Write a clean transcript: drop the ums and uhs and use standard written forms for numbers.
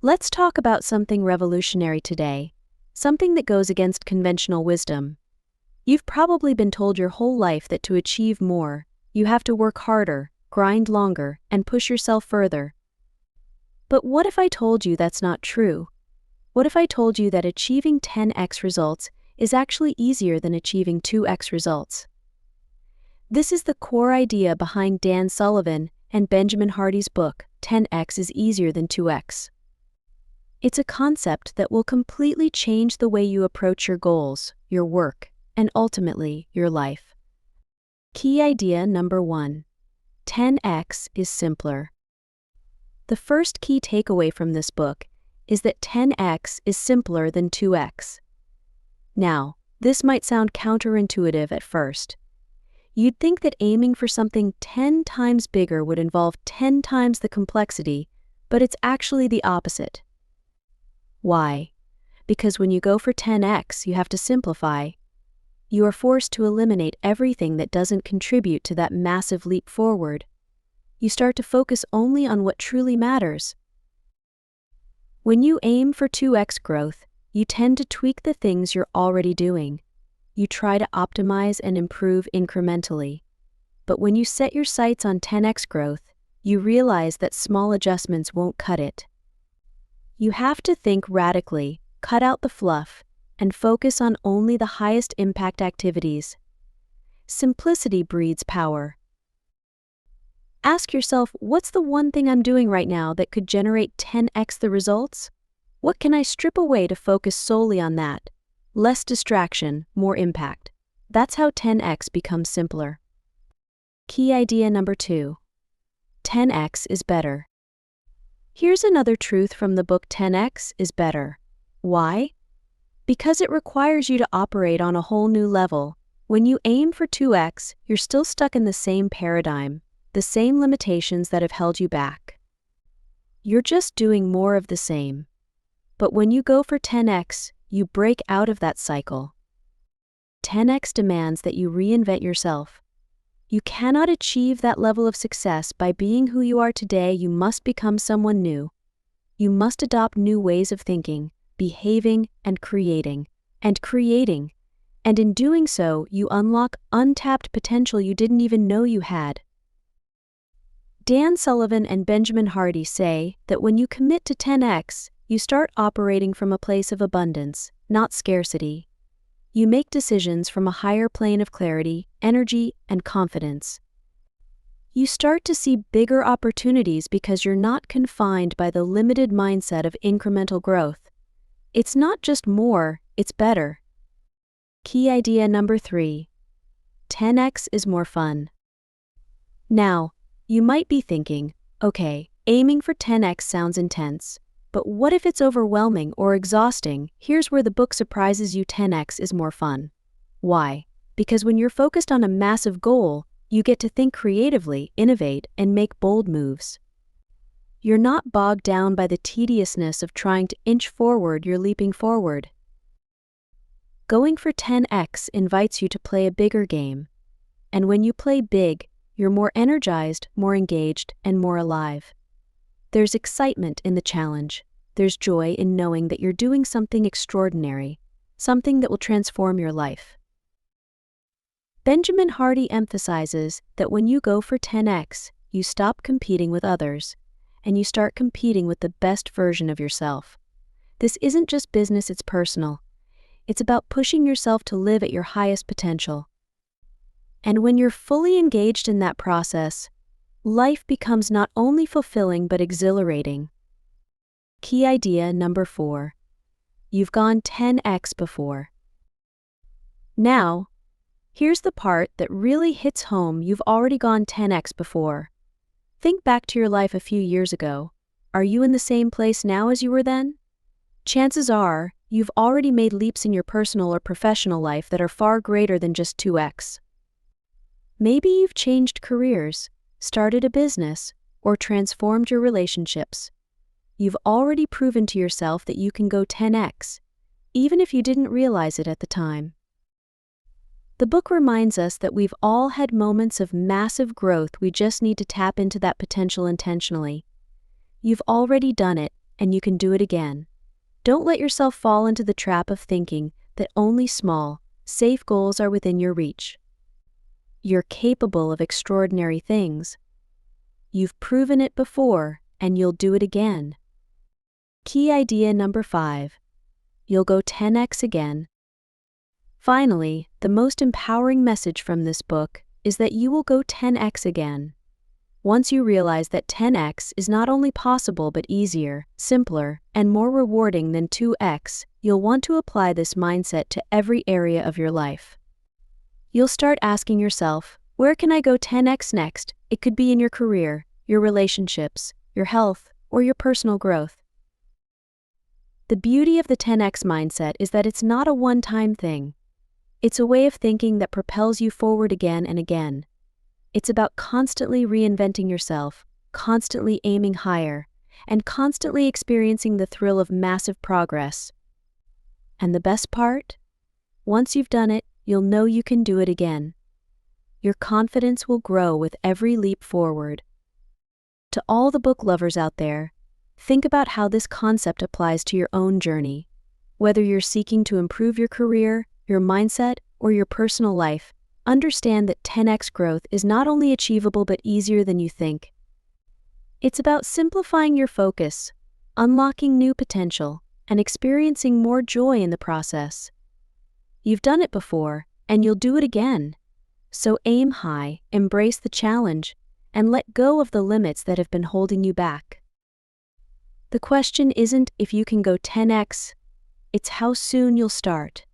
Let's talk about something revolutionary today, something that goes against conventional wisdom. You've probably been told your whole life that to achieve more, you have to work harder, grind longer, and push yourself further. But what if I told you that's not true? What if I told you that achieving 10x results is actually easier than achieving 2x results? This is the core idea behind Dan Sullivan and Benjamin Hardy's book, 10x is easier than 2x. It's a concept that will completely change the way you approach your goals, your work, and ultimately, your life. Key idea number 1. 10x is simpler. The first key takeaway from this book is that 10x is simpler than 2x. Now, this might sound counterintuitive at first. You'd think that aiming for something 10 times bigger would involve 10 times the complexity, but it's actually the opposite. Why? Because when you go for 10x, you have to simplify. You are forced to eliminate everything that doesn't contribute to that massive leap forward. You start to focus only on what truly matters. When you aim for 2x growth, you tend to tweak the things you're already doing. You try to optimize and improve incrementally. But when you set your sights on 10x growth, you realize that small adjustments won't cut it. You have to think radically, cut out the fluff, and focus on only the highest impact activities. Simplicity breeds power. Ask yourself, what's the one thing I'm doing right now that could generate 10x the results? What can I strip away to focus solely on that? Less distraction, more impact. That's how 10x becomes simpler. Key idea number 2. 10x is better. Here's another truth from the book 10x is better. Why? Because it requires you to operate on a whole new level. When you aim for 2x, you're still stuck in the same paradigm, the same limitations that have held you back. You're just doing more of the same. But when you go for 10x, you break out of that cycle. 10x demands that you reinvent yourself. You cannot achieve that level of success by being who you are today. You must become someone new. You must adopt new ways of thinking, behaving, and creating. And in doing so, you unlock untapped potential you didn't even know you had. Dan Sullivan and Benjamin Hardy say that when you commit to 10x, you start operating from a place of abundance, not scarcity. You make decisions from a higher plane of clarity, energy, and confidence. You start to see bigger opportunities because you're not confined by the limited mindset of incremental growth. It's not just more, it's better. Key idea number 3. 10x is more fun. Now, you might be thinking, okay, aiming for 10x sounds intense. But what if it's overwhelming or exhausting? Here's where the book surprises you. 10x is more fun. Why? Because when you're focused on a massive goal, you get to think creatively, innovate, and make bold moves. You're not bogged down by the tediousness of trying to inch forward, you're leaping forward. Going for 10x invites you to play a bigger game. And when you play big, you're more energized, more engaged, and more alive. There's excitement in the challenge. There's joy in knowing that you're doing something extraordinary, something that will transform your life. Benjamin Hardy emphasizes that when you go for 10x, you stop competing with others, and you start competing with the best version of yourself. This isn't just business, it's personal. It's about pushing yourself to live at your highest potential. And when you're fully engaged in that process, life becomes not only fulfilling but exhilarating. Key idea number 4. You've gone 10x before. Now, here's the part that really hits home. You've already gone 10x before. Think back to your life a few years ago. Are you in the same place now as you were then? Chances are, you've already made leaps in your personal or professional life that are far greater than just 2x. Maybe you've changed careers, started a business, or transformed your relationships. You've already proven to yourself that you can go 10x, even if you didn't realize it at the time. The book reminds us that we've all had moments of massive growth. We just need to tap into that potential intentionally. You've already done it, and you can do it again. Don't let yourself fall into the trap of thinking that only small, safe goals are within your reach. You're capable of extraordinary things. You've proven it before, and you'll do it again. Key idea number 5. You'll go 10x again. Finally, the most empowering message from this book is that you will go 10x again. Once you realize that 10x is not only possible but easier, simpler, and more rewarding than 2x, you'll want to apply this mindset to every area of your life. You'll start asking yourself, where can I go 10x next? It could be in your career, your relationships, your health, or your personal growth. The beauty of the 10x mindset is that it's not a one-time thing. It's a way of thinking that propels you forward again and again. It's about constantly reinventing yourself, constantly aiming higher, and constantly experiencing the thrill of massive progress. And the best part? Once you've done it, you'll know you can do it again. Your confidence will grow with every leap forward. To all the book lovers out there, think about how this concept applies to your own journey. Whether you're seeking to improve your career, your mindset, or your personal life, understand that 10x growth is not only achievable but easier than you think. It's about simplifying your focus, unlocking new potential, and experiencing more joy in the process. You've done it before, and you'll do it again. So aim high, embrace the challenge, and let go of the limits that have been holding you back. The question isn't if you can go 10x, it's how soon you'll start.